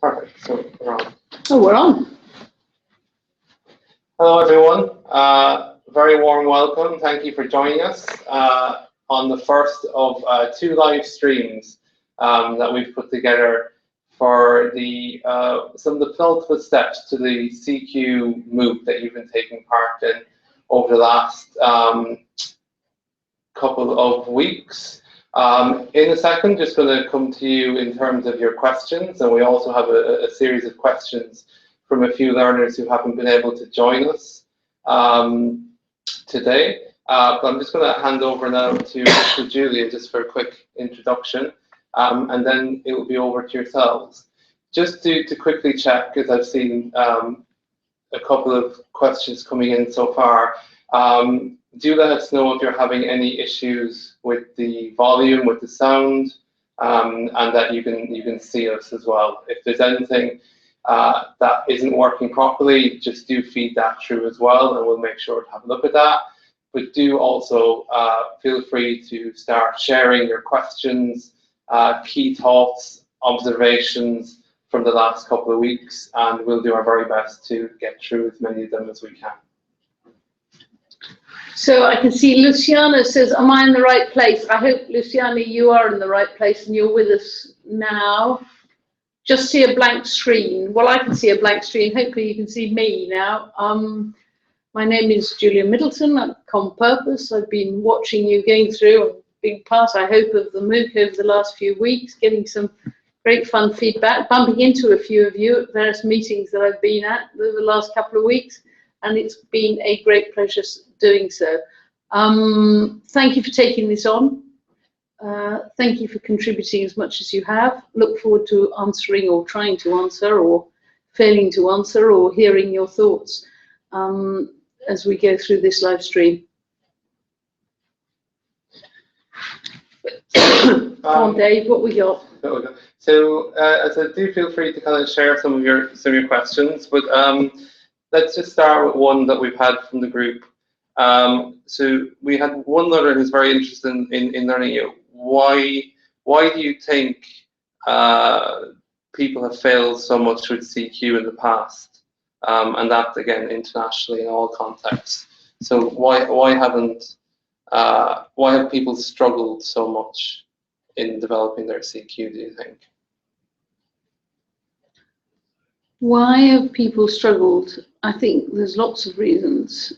Perfect. So we're on. Oh, we're on. Hello, everyone. Very warm welcome. Thank you for joining us on the first of two live streams that we've put together for the some of the penultimate steps to the CQ MOOC that you've been taking part in over the last couple of weeks. In a second, just going to come to you in terms of your questions, and we also have a series of questions from a few learners who haven't been able to join us today. But I'm just going to hand over now to Julia just for a quick introduction, and then it will be over to yourselves. Just to quickly check, because I've seen a couple of questions coming in so far. Do let us know if you're having any issues with the volume, with the sound, and that you can see us as well. If there's anything that isn't working properly, just do feed that through as well, and we'll make sure to have a look at that. But do also feel free to start sharing your questions, key thoughts, observations from the last couple of weeks, and we'll do our very best to get through as many of them as we can. So I can see Luciana says, am I in the right place? I hope, Luciana, you are in the right place and you're with us now. Just see a blank screen. Well, I can see a blank screen. Hopefully you can see me now. My name is Julia Middleton at Purpose. I've been watching you going through a big part, I hope, of the MOOC over the last few weeks, getting some great fun feedback, bumping into a few of you at various meetings that I've been at over the last couple of weeks. And it's been a great pleasure doing so. Thank you for taking this on. Thank you for contributing as much as you have. Look forward to answering or trying to answer or failing to answer or hearing your thoughts as we go through this live stream. Come on, Dave, what we got? So do feel free to kind of share some of your questions, but let's just start with one that we've had from the group. So we had one learner who's very interested in learning why do you think people have failed so much with CQ in the past, and that again internationally in all contexts. So why have people struggled so much in developing their CQ, do you think? Why have people struggled? I think there's lots of reasons.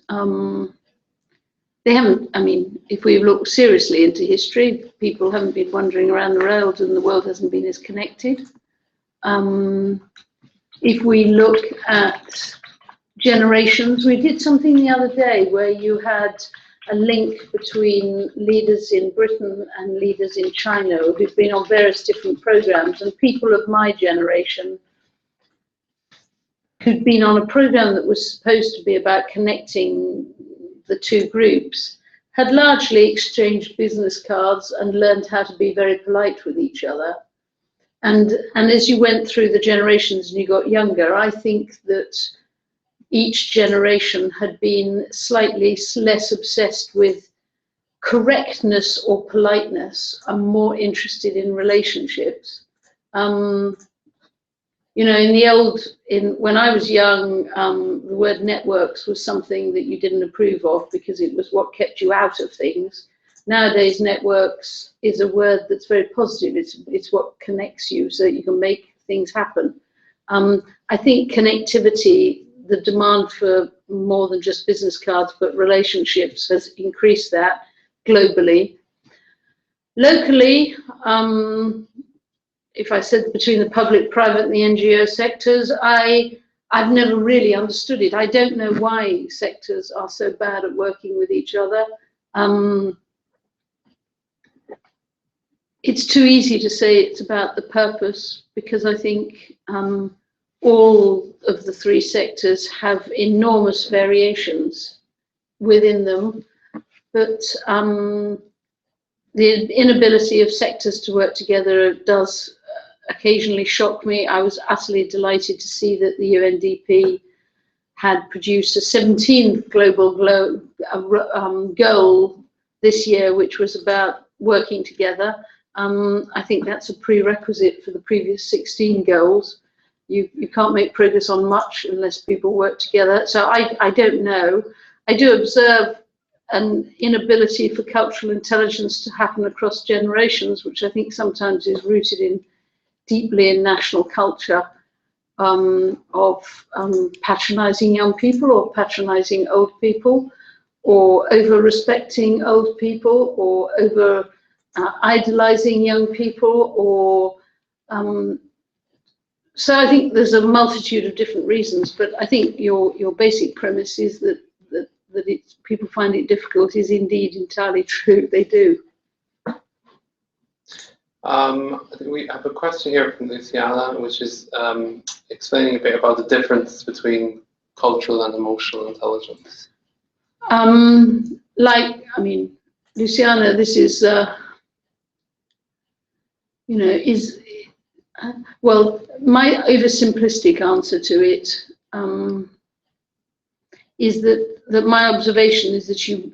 They haven't, I mean, if we look seriously into history, people haven't been wandering around the world and the world hasn't been as connected. If we look at generations, we did something the other day where you had a link between leaders in Britain and leaders in China who've been on various different programs, and people of my generation who'd been on a program that was supposed to be about connecting the two groups, had largely exchanged business cards and learned how to be very polite with each other. And as you went through the generations and you got younger, I think that each generation had been slightly less obsessed with correctness or politeness and more interested in relationships. You know, when I was young, the word networks was something that you didn't approve of because it was what kept you out of things. Nowadays, networks is a word that's very positive. It's what connects you so that you can make things happen. I think connectivity, the demand for more than just business cards, but relationships has increased that globally. Locally, if I said between the public, private and the NGO sectors, I've never really understood it. I don't know why sectors are so bad at working with each other. It's too easy to say it's about the purpose, because I think all of the three sectors have enormous variations within them, but the inability of sectors to work together does occasionally shock me. I was utterly delighted to see that the UNDP had produced a 17th global goal this year, which was about working together. I think that's a prerequisite for the previous 16 goals. you can't make progress on much unless people work together. So I don't know. I do observe an inability for cultural intelligence to happen across generations, which I think sometimes is rooted deeply in national culture, of patronizing young people or patronizing old people, or over respecting old people, or over idolizing young people, or so I think there's a multitude of different reasons, but I think your basic premise is that people find it difficult is indeed entirely true. They do. I think we have a question here from Luciana, which is explaining a bit about the difference between cultural and emotional intelligence. Luciana, this is, well, my oversimplistic answer to it is that my observation is that you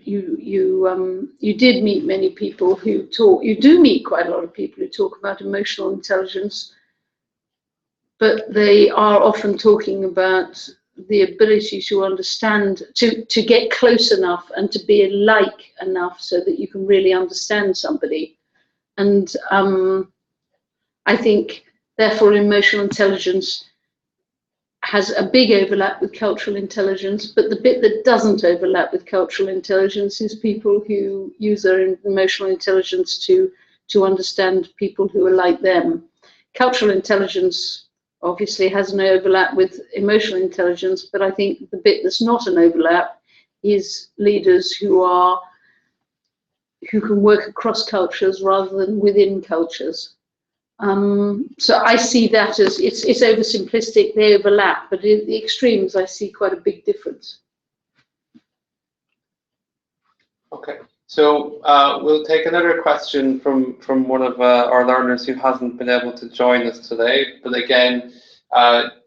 did meet many people who talk. You do meet quite a lot of people who talk about emotional intelligence, but they are often talking about the ability to understand, to get close enough and to be alike enough so that you can really understand somebody. And I think, therefore, emotional intelligence has a big overlap with cultural intelligence, but the bit that doesn't overlap with cultural intelligence is people who use their emotional intelligence to understand people who are like them. Cultural intelligence obviously has no overlap with emotional intelligence, but I think the bit that's not an overlap is leaders who can work across cultures rather than within cultures. So I see that as it's oversimplistic. They overlap, but in the extremes, I see quite a big difference. Okay, so we'll take another question from one of our learners who hasn't been able to join us today. But again,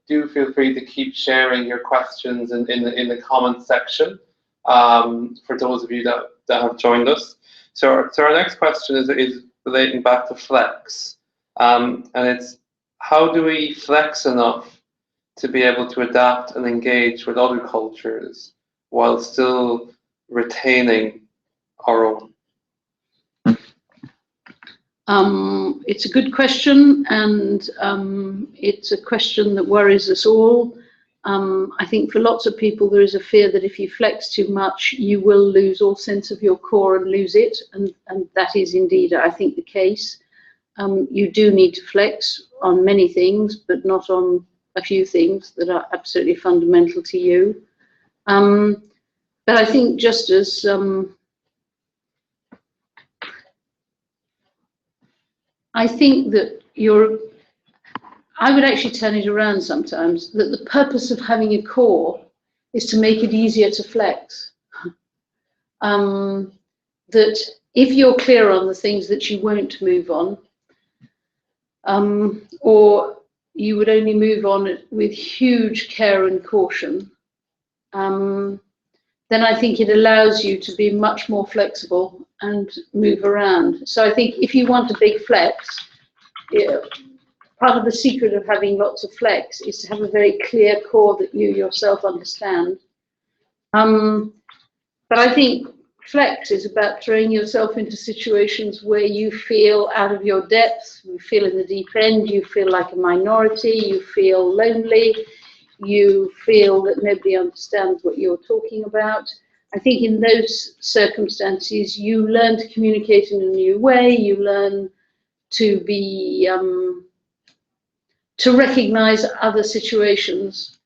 do feel free to keep sharing your questions in the comments section for those of you that have joined us. So our next question is relating back to flex. And it's, how do we flex enough to be able to adapt and engage with other cultures while still retaining our own? It's a good question, and it's a question that worries us all. I think for lots of people there is a fear that if you flex too much, you will lose all sense of your core and lose it, and that is indeed, I think, the case. You do need to flex on many things, but not on a few things that are absolutely fundamental to you. But I think just as I think that I would actually turn it around sometimes, that the purpose of having a core is to make it easier to flex. That if you're clear on the things that you won't move on, or you would only move on with huge care and caution, then I think it allows you to be much more flexible and move around. So I think if you want a big flex, part of the secret of having lots of flex is to have a very clear core that you yourself understand. But I think flex is about throwing yourself into situations where you feel out of your depth, you feel in the deep end, you feel like a minority, you feel lonely, you feel that nobody understands what you're talking about. I think in those circumstances, you learn to communicate in a new way, you learn to be, to recognize other situations.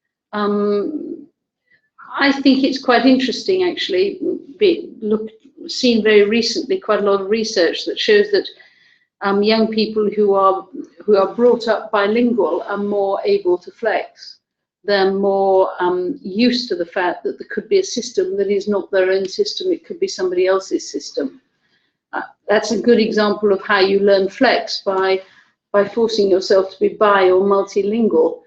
I think it's quite interesting, actually, seen very recently quite a lot of research that shows that young people who are brought up bilingual are more able to flex. They're more used to the fact that there could be a system that is not their own system, it could be somebody else's system. That's a good example of how you learn flex, by forcing yourself to be bi or multilingual.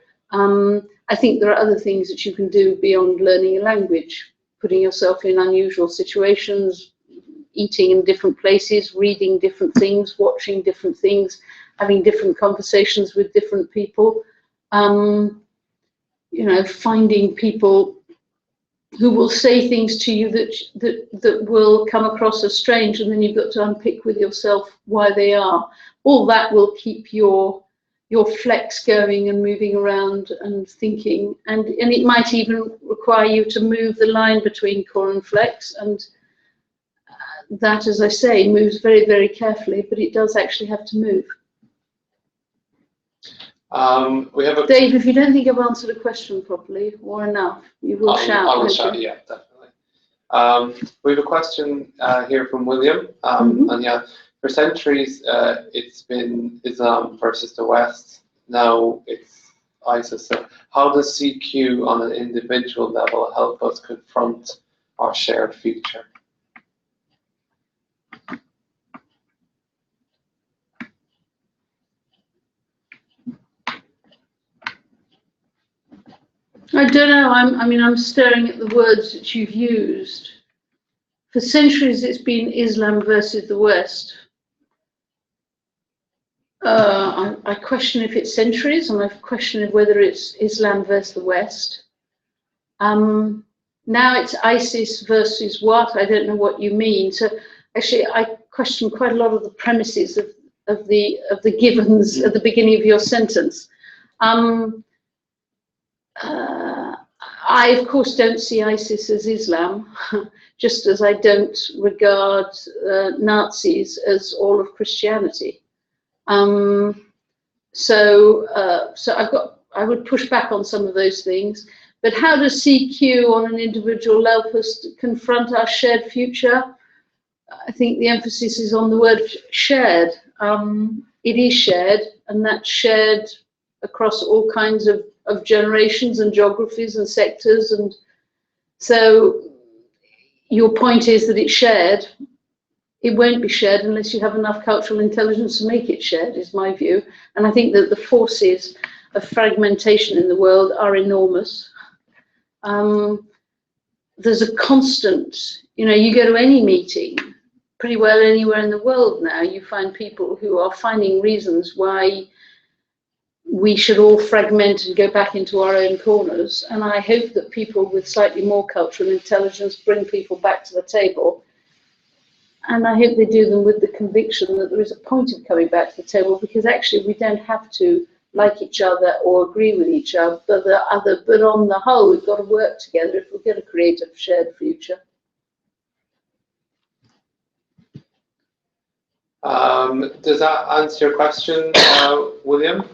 I think there are other things that you can do beyond learning a language, putting yourself in unusual situations, eating in different places, reading different things, watching different things, having different conversations with different people. You know, finding people who will say things to you that will come across as strange, and then you've got to unpick with yourself why they are. All that will keep your flex going and moving around and thinking, and it might even require you to move the line between core and flex, and that, as I say, moves very, very carefully, but it does actually have to move. We have Dave, if you don't think I've answered a question properly or enough, you will shout. I will shout, yeah, definitely. We have a question here from William, and yeah, for centuries it's been Islam versus the West. Now it's ISIS. So how does CQ on an individual level help us confront our shared future? I don't know. I'm staring at the words that you've used. For centuries, it's been Islam versus the West. I question if it's centuries, and I question whether it's Islam versus the West. Now it's ISIS versus what? I don't know what you mean. So actually, I question quite a lot of the premises of the givens at the beginning of your sentence. I, of course, don't see ISIS as Islam, just as I don't regard Nazis as all of Christianity. So I would push back on some of those things. But how does CQ on an individual help us to confront our shared future? I think the emphasis is on the word shared. It is shared, and that's shared across all kinds of generations and geographies and sectors. And so your point is that it's shared. It won't be shared unless you have enough cultural intelligence to make it shared, is my view. And I think that the forces of fragmentation in the world are enormous. There's a constant, you know, you go to any meeting, pretty well anywhere in the world now, you find people who are finding reasons why we should all fragment and go back into our own corners. And I hope that people with slightly more cultural intelligence bring people back to the table. And I hope they do them with the conviction that there is a point of coming back to the table, because actually we don't have to like each other or agree with each other, but on the whole, we've got to work together if we're going to create a shared future. Does that answer your question, William?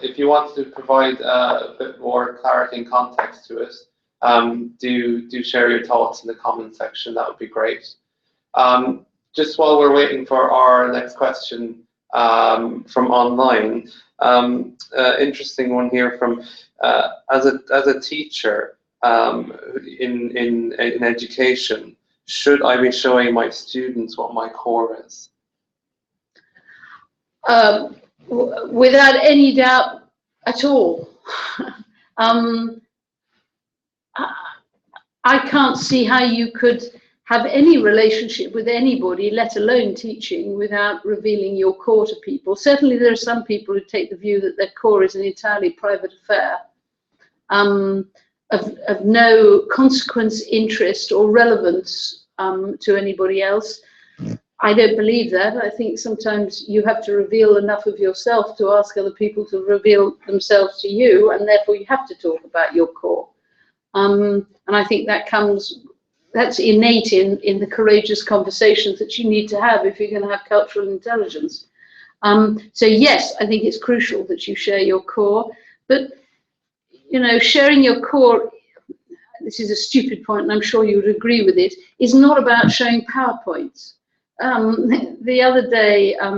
If you want to provide a bit more clarity and context to it, do share your thoughts in the comment section. That would be great. Just while we're waiting for our next question from online, interesting one here from as a teacher in education, should I be showing my students what my core is? Without any doubt at all. I can't see how you could have any relationship with anybody, let alone teaching, without revealing your core to people. Certainly there are some people who take the view that their core is an entirely private affair, of no consequence, interest or relevance to anybody else. I don't believe that. I think sometimes you have to reveal enough of yourself to ask other people to reveal themselves to you, and therefore you have to talk about your core. And I think that's innate in the courageous conversations that you need to have if you're going to have cultural intelligence. So yes, I think it's crucial that you share your core, but you know, sharing your core, this is a stupid point and I'm sure you would agree with it, is not about showing PowerPoints. The other day, I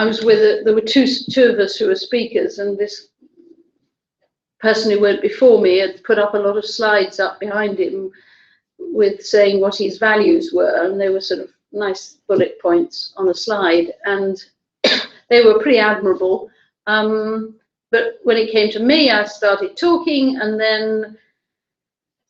was there were two of us who were speakers, and this person who went before me had put up a lot of slides up behind him with saying what his values were, and they were sort of nice bullet points on a slide, and they were pretty admirable. But when it came to me, I started talking, and then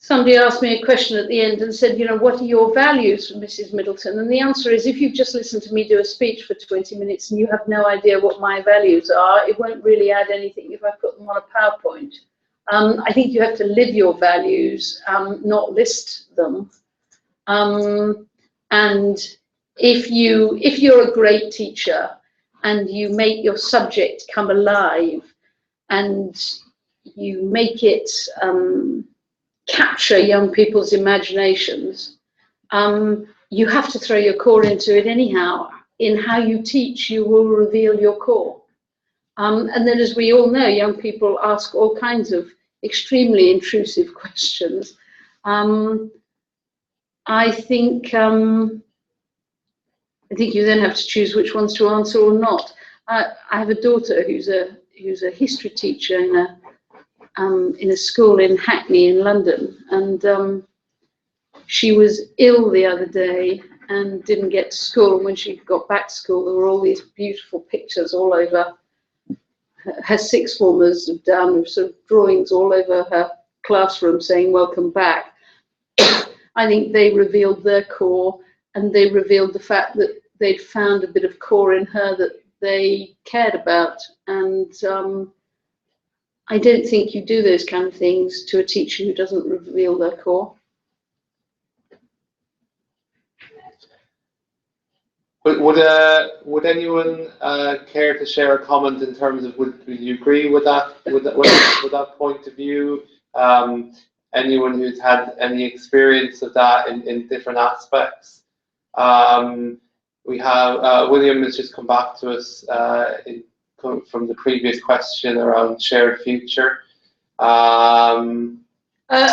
Somebody asked me a question at the end and said, you know, what are your values, Mrs. Middleton? And the answer is, if you've just listened to me do a speech for 20 minutes and you have no idea what my values are, it won't really add anything if I put them on a PowerPoint. I think you have to live your values, not list them. And if you're a great teacher and you make your subject come alive and you make it capture young people's imaginations, you have to throw your core into it anyhow. In how you teach, you will reveal your core. And then, as we all know, young people ask all kinds of extremely intrusive questions. I think you then have to choose which ones to answer or not. I have a daughter who's a history teacher in a school in Hackney in London, and she was ill the other day and didn't get to school. And when she got back to school, there were all these beautiful pictures all over. Her sixth formers have done sort of drawings all over her classroom saying welcome back. I think they revealed their core, and they revealed the fact that they'd found a bit of core in her that they cared about. And I don't think you do those kind of things to a teacher who doesn't reveal their core. Would anyone care to share a comment in terms of would you agree with that point of view? Anyone who's had any experience of that in different aspects? We have William has just come back to us from the previous question around shared future.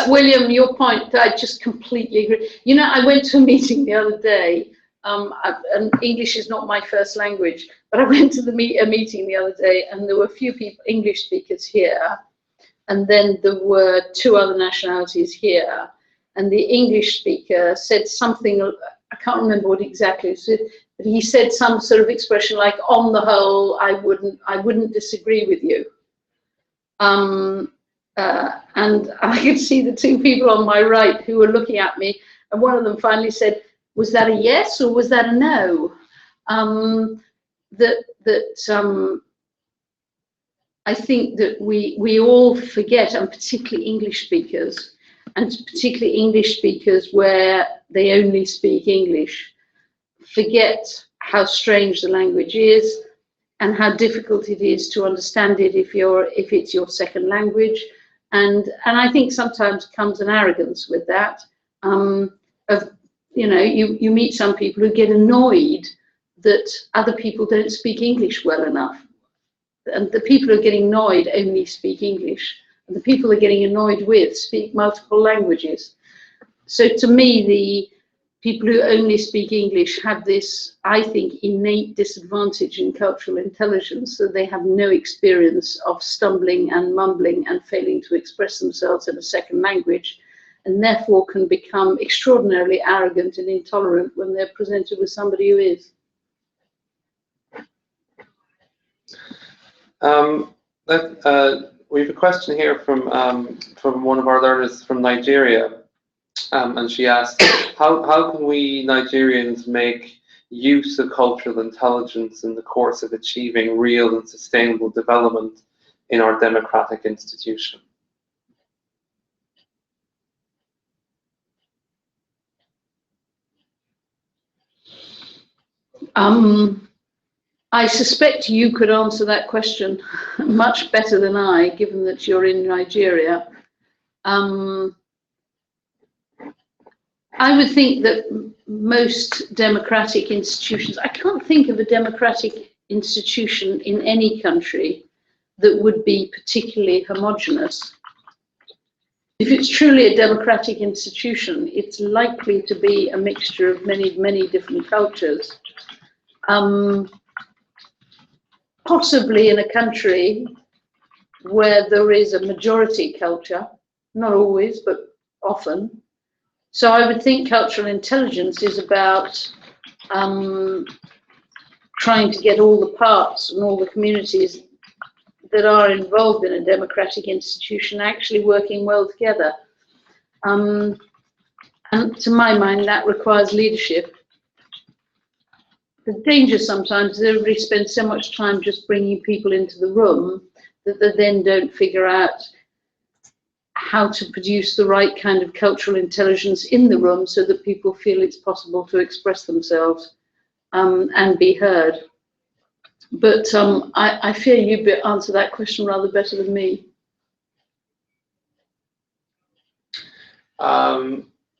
William, your point, I just completely agree. You know, I went to a meeting the other day. And English is not my first language, but I went to a meeting the other day, and there were a few people, English speakers here, and then there were two other nationalities here. And the English speaker said something, I can't remember what exactly it said, but he said some sort of expression like, on the whole, I wouldn't disagree with you. And I could see the two people on my right who were looking at me, and one of them finally said, was that a yes or was that a no? I think that we all forget, and particularly English speakers, and particularly English speakers where they only speak English, forget how strange the language is and how difficult it is to understand it if it's your second language. And I think sometimes comes an arrogance with that, of, you know, you meet some people who get annoyed that other people don't speak English well enough. And the people who are getting annoyed only speak English. And the people they're getting annoyed with speak multiple languages. So to me, the people who only speak English have this, I think, innate disadvantage in cultural intelligence, so they have no experience of stumbling and mumbling and failing to express themselves in a second language, and therefore can become extraordinarily arrogant and intolerant when they're presented with somebody who is. We have a question here from one of our learners from Nigeria, and she asked, how can we Nigerians make use of cultural intelligence in the course of achieving real and sustainable development in our democratic institution? I suspect you could answer that question much better than I, given that you're in Nigeria. I would think that most democratic institutions, I can't think of a democratic institution in any country that would be particularly homogenous. If it's truly a democratic institution, it's likely to be a mixture of many different cultures. Possibly in a country where there is a majority culture, not always, but often. So I would think cultural intelligence is about trying to get all the parts and all the communities that are involved in a democratic institution actually working well together. And to my mind, that requires leadership. The danger sometimes is everybody spends so much time just bringing people into the room that they then don't figure out how to produce the right kind of cultural intelligence in the room so that people feel it's possible to express themselves and be heard. But I fear you'd answer that question rather better than me.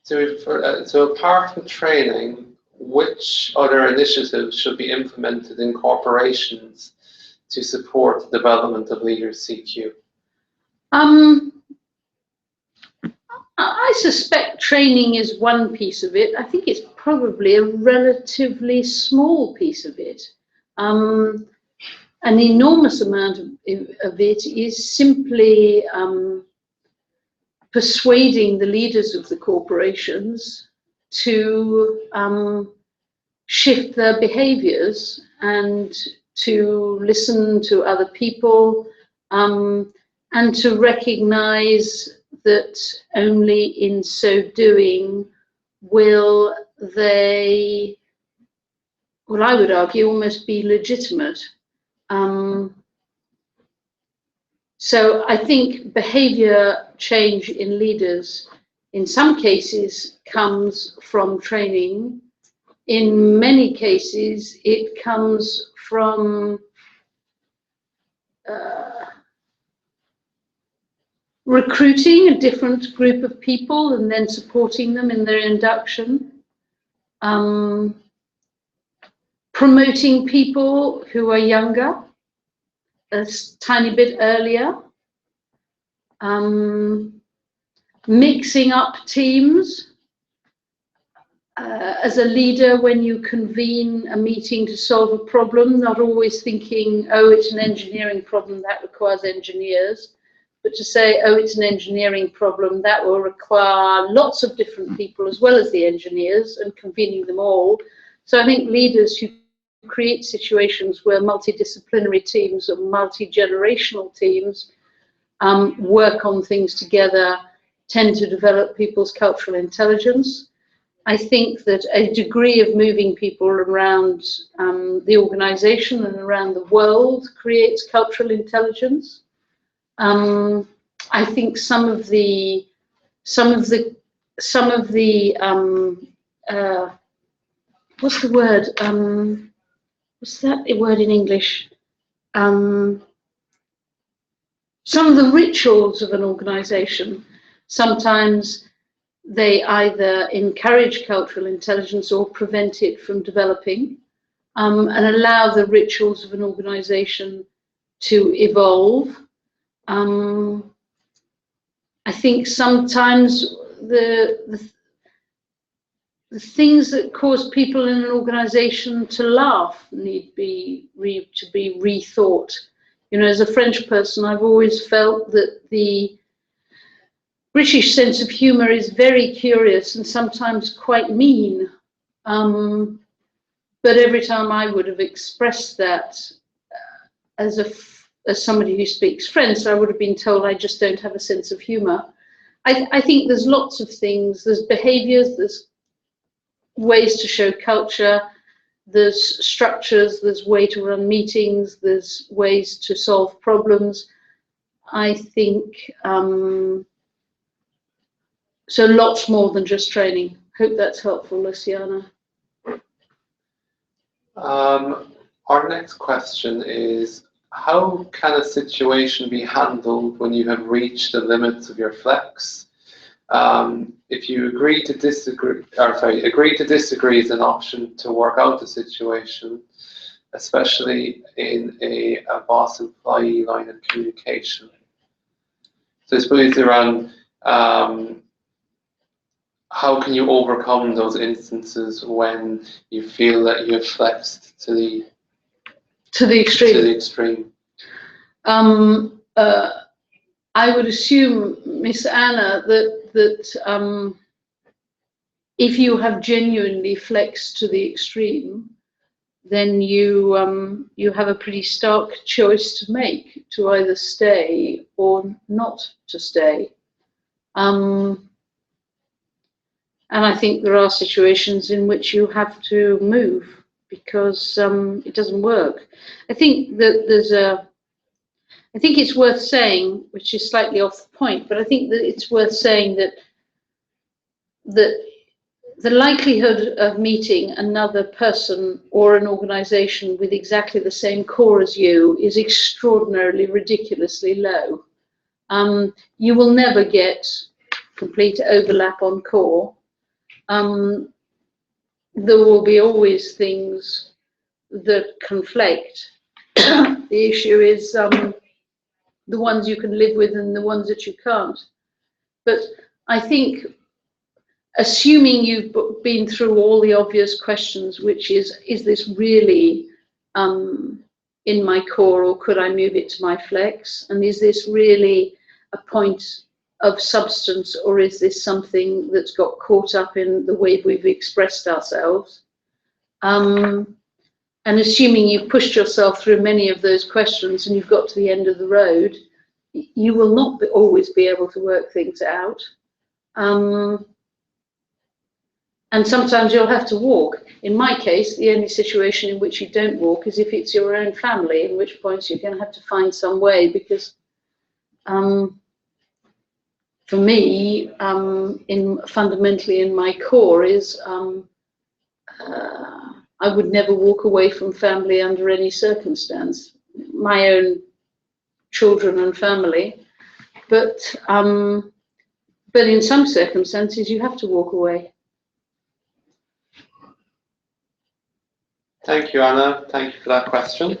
So apart from training, which other initiatives should be implemented in corporations to support the development of Leaders CQ? I suspect training is one piece of it. I think it's probably a relatively small piece of it. An enormous amount of it is simply persuading the leaders of the corporations to shift their behaviors and to listen to other people and to recognize that only in so doing will they, well, I would argue, almost be legitimate. So I think behavior change in leaders, in some cases, comes from training. In many cases, it comes from recruiting a different group of people and then supporting them in their induction. Promoting people who are younger a tiny bit earlier. Mixing up teams. As a leader, when you convene a meeting to solve a problem, not always thinking, oh, it's an engineering problem, that requires engineers, but to say, oh, it's an engineering problem, that will require lots of different people as well as the engineers, and convening them all. So I think leaders who create situations where multidisciplinary teams or multi-generational teams work on things together tend to develop people's cultural intelligence. I think that a degree of moving people around the organization and around the world creates cultural intelligence. I think some of the what's the word? What's that word in English? Some of the rituals of an organization, sometimes they either encourage cultural intelligence or prevent it from developing, and allow the rituals of an organization to evolve. I think sometimes the things that cause people in an organization to laugh need to be rethought. You know, as a French person, I've always felt that the British sense of humor is very curious and sometimes quite mean. But every time I would have expressed that as somebody who speaks French, I would have been told I just don't have a sense of humor. I think there's lots of things. There's behaviors, there's ways to show culture, there's structures, there's way to run meetings, there's ways to solve problems. I think so lots more than just training. Hope that's helpful, Luciana. Our next question is, how can a situation be handled when you have reached the limits of your flex? If you agree to disagree is an option to work out the situation, especially in a boss-employee line of communication. So I suppose it's around how can you overcome those instances when you feel that you have flexed to the extreme? I would assume, Miss Anna, that if you have genuinely flexed to the extreme, then you have a pretty stark choice to make, to either stay or not to stay. And I think there are situations in which you have to move because it doesn't work. I think that I think it's worth saying, which is slightly off the point, but I think that it's worth saying that the likelihood of meeting another person or an organization with exactly the same core as you is extraordinarily, ridiculously low. You will never get complete overlap on core. There will be always things that conflict. The issue is the ones you can live with and the ones that you can't. But I think, assuming you've been through all the obvious questions, which is this really in my core, or could I move it to my flex? And is this really a point of substance, or is this something that's got caught up in the way we've expressed ourselves? And assuming you've pushed yourself through many of those questions and you've got to the end of the road, you will not always be able to work things out. And sometimes you'll have to walk. In my case, the only situation in which you don't walk is if it's your own family, in which point you're going to have to find some way, because for me, fundamentally in my core is I would never walk away from family under any circumstance, my own children and family. But in some circumstances, you have to walk away. Thank you, Anna. Thank you for that question.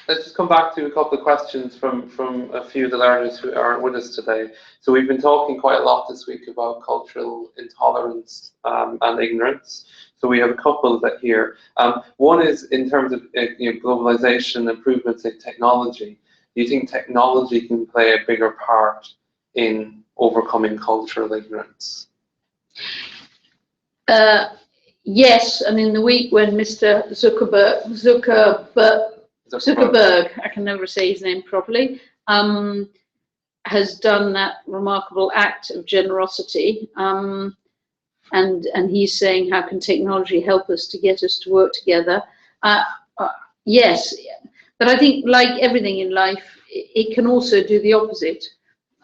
Let's just come back to a couple of questions from a few of the learners who aren't with us today. So we've been talking quite a lot this week about cultural intolerance and ignorance. So we have a couple that here. One is in terms of globalization, improvements in technology. Do you think technology can play a bigger part in overcoming cultural ignorance? Yes, and in the week when Mr. Zuckerberg, I can never say his name properly, has done that remarkable act of generosity, and he's saying, how can technology help us to get us to work together? Yes, but I think, like everything in life, it can also do the opposite.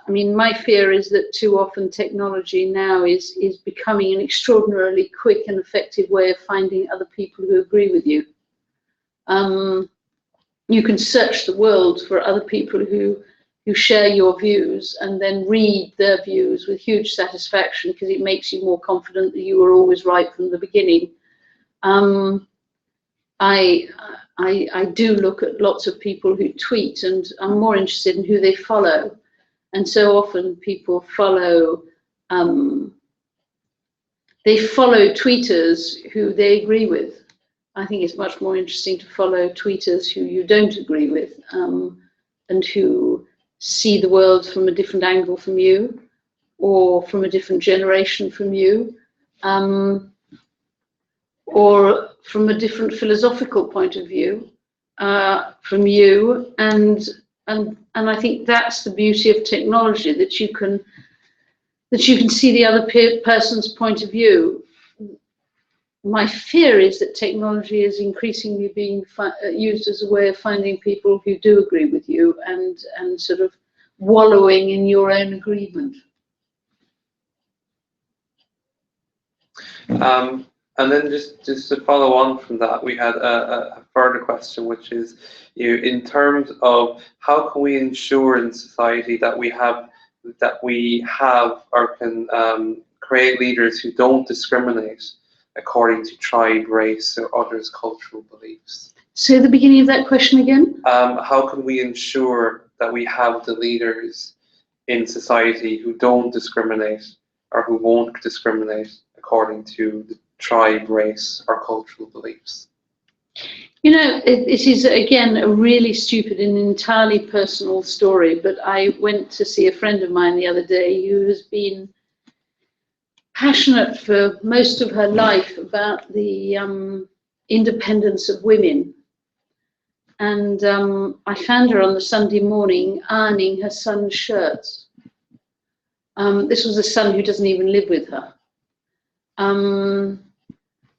I mean, my fear is that too often technology now is becoming an extraordinarily quick and effective way of finding other people who agree with you. You can search the world for other people who share your views and then read their views with huge satisfaction, because it makes you more confident that you were always right from the beginning. I do look at lots of people who tweet, and I'm more interested in who they follow. And so often people follow tweeters who they agree with. I think it's much more interesting to follow tweeters who you don't agree with, and who see the world from a different angle from you, or from a different generation from you, or from a different philosophical point of view from you. And I think that's the beauty of technology, that you can see the other person's point of view. My fear is that technology is increasingly being used as a way of finding people who do agree with you, and sort of wallowing in your own agreement. And then just to follow on from that, we had a further question, which is, in terms of how can we ensure in society that we have or can create leaders who don't discriminate according to tribe, race, or others' cultural beliefs? Say the beginning of that question again. How can we ensure that we have the leaders in society who don't discriminate, or who won't discriminate according to the tribe, race, or cultural beliefs? You know, this is, again, a really stupid and entirely personal story, but I went to see a friend of mine the other day who has been passionate for most of her life about the independence of women. And I found her on the Sunday morning ironing her son's shirts. This was a son who doesn't even live with her. And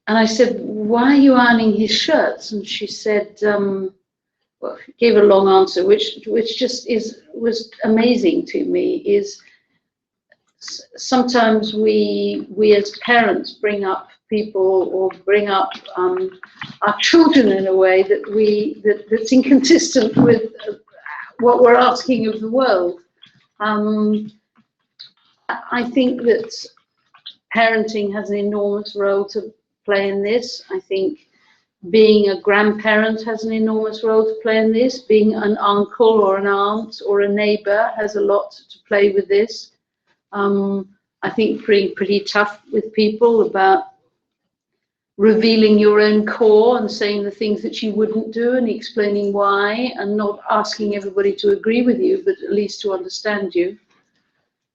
I said, why are you ironing his shirts? And she said, well, gave a long answer, which just was amazing to me. Is sometimes we as parents bring up people or bring up our children in a way that's inconsistent with what we're asking of the world. I think that parenting has an enormous role to play in this. I think being a grandparent has an enormous role to play in this. Being an uncle or an aunt or a neighbour has a lot to play with this. I think being pretty tough with people about revealing your own core and saying the things that you wouldn't do and explaining why, and not asking everybody to agree with you, but at least to understand you.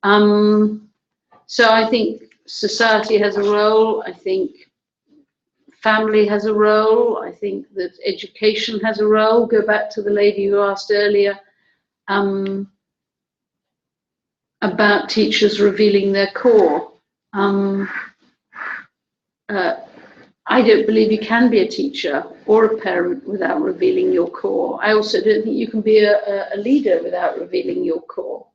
So I think society has a role. I think family has a role. I think that education has a role. Go back to the lady who asked earlier about teachers revealing their core. I don't believe you can be a teacher or a parent without revealing your core. I also don't think you can be a leader without revealing your core.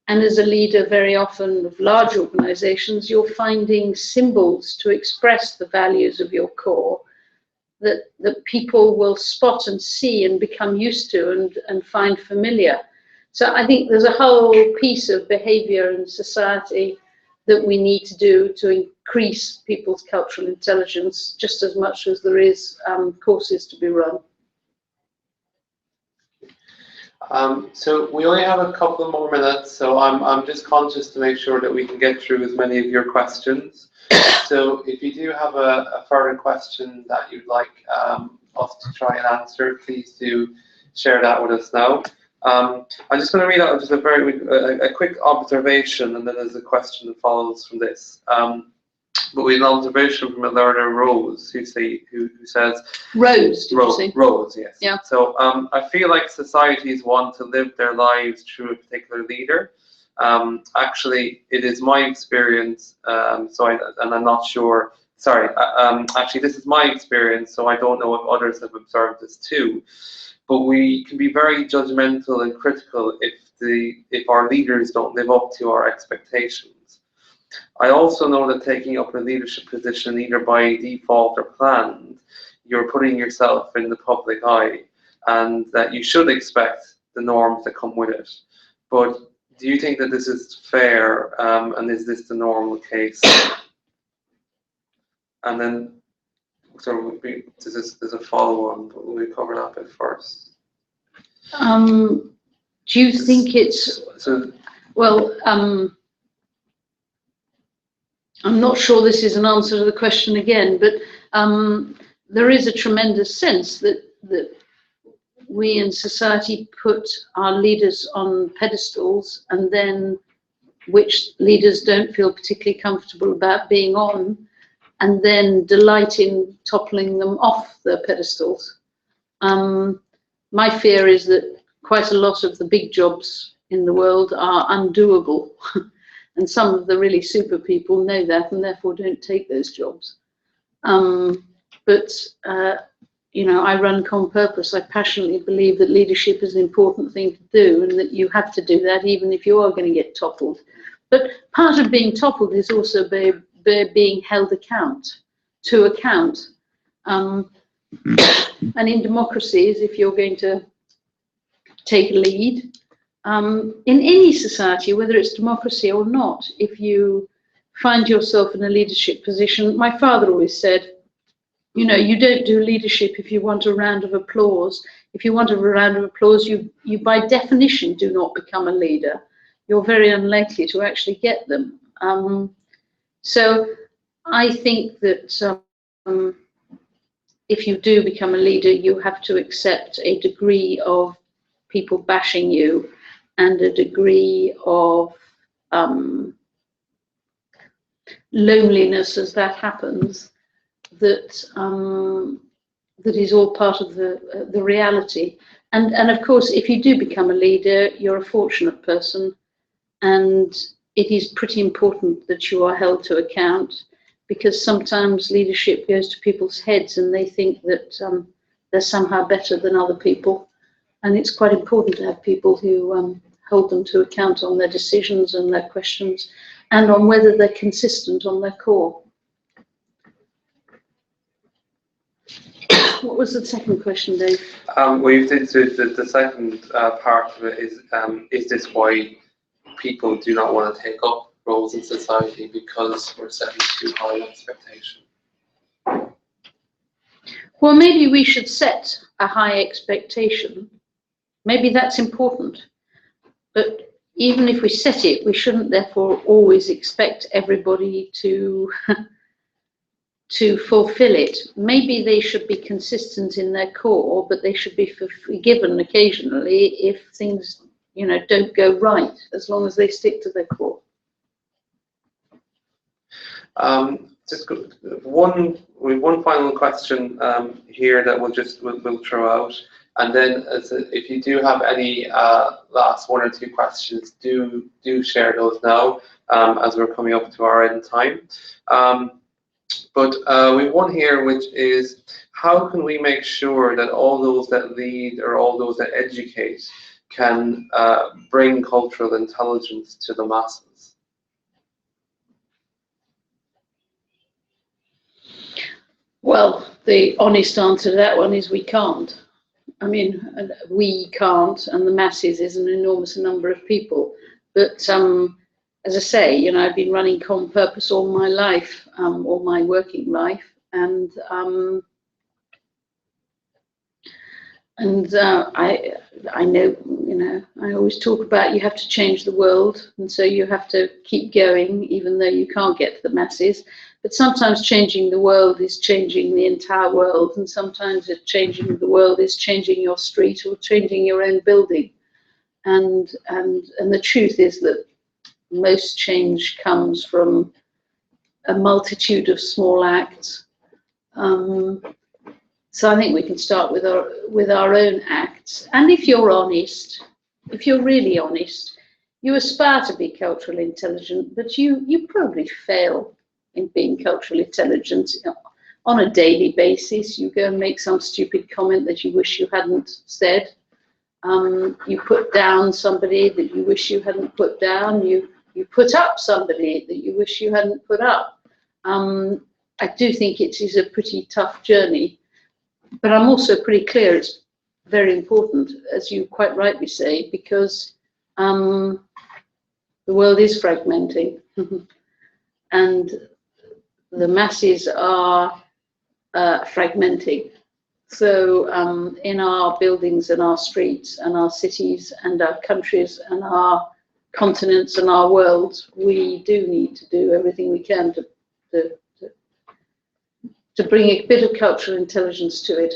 And as a leader, very often of large organizations, you're finding symbols to express the values of your core that people will spot and see and become used to and find familiar. So I think there's a whole piece of behavior in society that we need to do to increase people's cultural intelligence just as much as there is courses to be run. So we only have a couple more minutes, so I'm just conscious to make sure that we can get through as many of your questions. So if you do have a further question that you'd like us to try and answer, please do share that with us now. I'm just going to read out just a quick observation, and then there's a question that follows from this. But we have an observation from a learner, Rose, who says... Rose, did you say? Rose, yes. Yeah. So I feel like societies want to live their lives through a particular leader. Actually, it is my experience, and I'm not sure... Sorry, actually, this is my experience, so I don't know if others have observed this too. But we can be very judgmental and critical if our leaders don't live up to our expectations. I also know that taking up a leadership position, either by default or planned, you're putting yourself in the public eye, and that you should expect the norms that come with it. But do you think that this is fair, and is this the normal case? And then, so there's a follow-on, but we'll cover that bit first. Do you think it's... Well, I'm not sure this is an answer to the question again, but there is a tremendous sense that we in society put our leaders on pedestals, and then which leaders don't feel particularly comfortable about being on, and then delight in toppling them off their pedestals. My fear is that quite a lot of the big jobs in the world are undoable. And some of the really super people know that and therefore don't take those jobs. You know, I run Purpose. I passionately believe that leadership is an important thing to do, and that you have to do that even if you are going to get toppled. But part of being toppled is also being held to account. And in democracies, if you're going to take a lead, in any society, whether it's democracy or not, if you find yourself in a leadership position, my father always said, you know, you don't do leadership if you want a round of applause. If you want a round of applause, you by definition do not become a leader. You're very unlikely to actually get them. So I think that if you do become a leader, you have to accept a degree of people bashing you and a degree of loneliness as that happens, that is all part of the reality. And of course, if you do become a leader, you're a fortunate person, and it is pretty important that you are held to account, because sometimes leadership goes to people's heads and they think that they're somehow better than other people. And it's quite important to have people who hold them to account on their decisions and their questions, and on whether they're consistent on their core. What was the second question, Dave? Well, the second part of it is this why people do not want to take up roles in society, because we're setting too high an expectation? Well, maybe we should set a high expectation. Maybe that's important. But even if we set it, we shouldn't therefore always expect everybody to to fulfill it. Maybe they should be consistent in their core, but they should be forgiven occasionally if things, you know, don't go right, as long as they stick to their core. Just one final question here that we'll throw out, and then if you do have any last one or two questions, do share those now, as we're coming up to our end time. But we have one here, which is, how can we make sure that all those that lead or all those that educate can bring cultural intelligence to the masses? Well, the honest answer to that one is we can't. I mean, we can't, and the masses is an enormous number of people. But as I say, you know, I've been running Purpose all my life, all my working life, and I know, you know, I always talk about you have to change the world, and so you have to keep going, even though you can't get to the masses. But sometimes changing the world is changing the entire world, and sometimes changing the world is changing your street or changing your own building. And the truth is that most change comes from a multitude of small acts. So I think we can start with our own acts. And if you're honest, if you're really honest, you aspire to be culturally intelligent, but you probably fail in being culturally intelligent. On a daily basis, you go and make some stupid comment that you wish you hadn't said. You put down somebody that you wish you hadn't put down. You put up somebody that you wish you hadn't put up. I do think it is a pretty tough journey, but I'm also pretty clear it's very important, as you quite rightly say, because the world is fragmenting and the masses are fragmenting. So in our buildings and our streets and our cities and our countries and our continents and our worlds, we do need to do everything we can to bring a bit of cultural intelligence to it.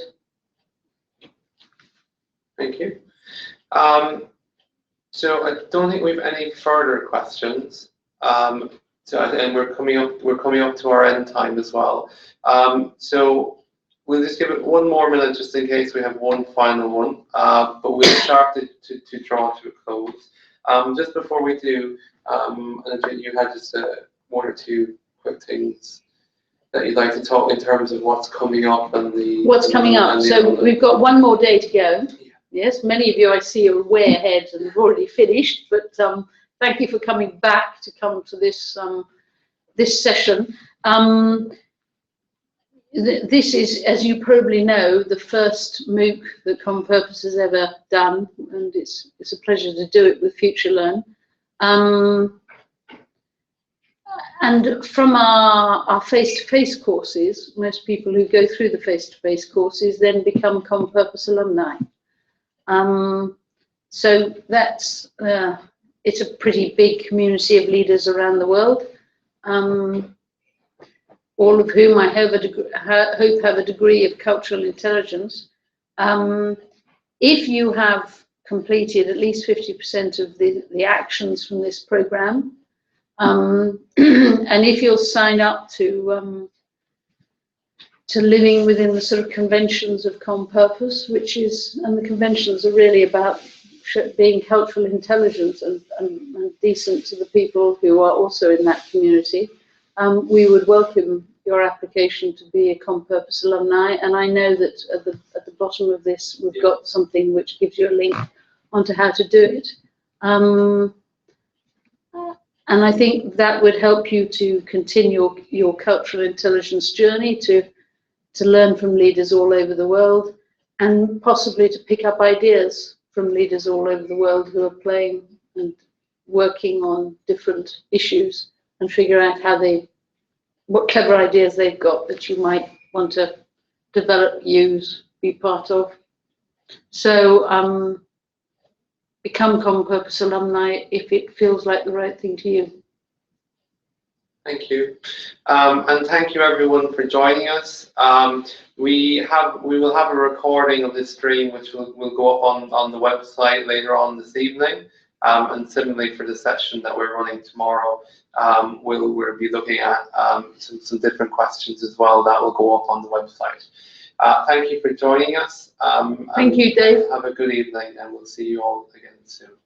Thank you. So I don't think we have any further questions. And we're coming up to our end time as well. So we'll just give it one more minute just in case we have one final one. But we'll start to draw to a close. Just before we do, you had just one or two quick things that you'd like to talk in terms of what's coming up and what's coming up. So we've got one more day to go. Yeah. Yes, many of you I see are way ahead and have already finished, but thank you for coming back to come to this this session. This is, as you probably know, the first MOOC that Purpose has ever done, and it's a pleasure to do it with Future Learn. And from our face-to-face courses, most people who go through the face-to-face courses then become Purpose alumni. So that's it's a pretty big community of leaders around the world, all of whom I hope have a degree of cultural intelligence. If you have completed at least 50% of the actions from this program, and if you'll sign up to living within the sort of conventions of Purpose, and the conventions are really about being cultural intelligence and decent to the people who are also in that community, we would welcome your application to be a Purpose alumni. And I know that at the bottom of this, we've got something which gives you a link onto how to do it. And I think that would help you to continue your cultural intelligence journey, to learn from leaders all over the world, and possibly to pick up ideas from leaders all over the world who are playing and working on different issues, and figure out what clever ideas they've got that you might want to develop, use, be part of. So become Purpose alumni if it feels like the right thing to you. Thank you, and thank you everyone for joining us. We will have a recording of this stream, which will go up on the website later on this evening. And similarly for the session that we're running tomorrow, we'll be looking at some different questions as well that will go up on the website. Thank you for joining us. Thank you, Dave. Have a good evening, and we'll see you all again soon.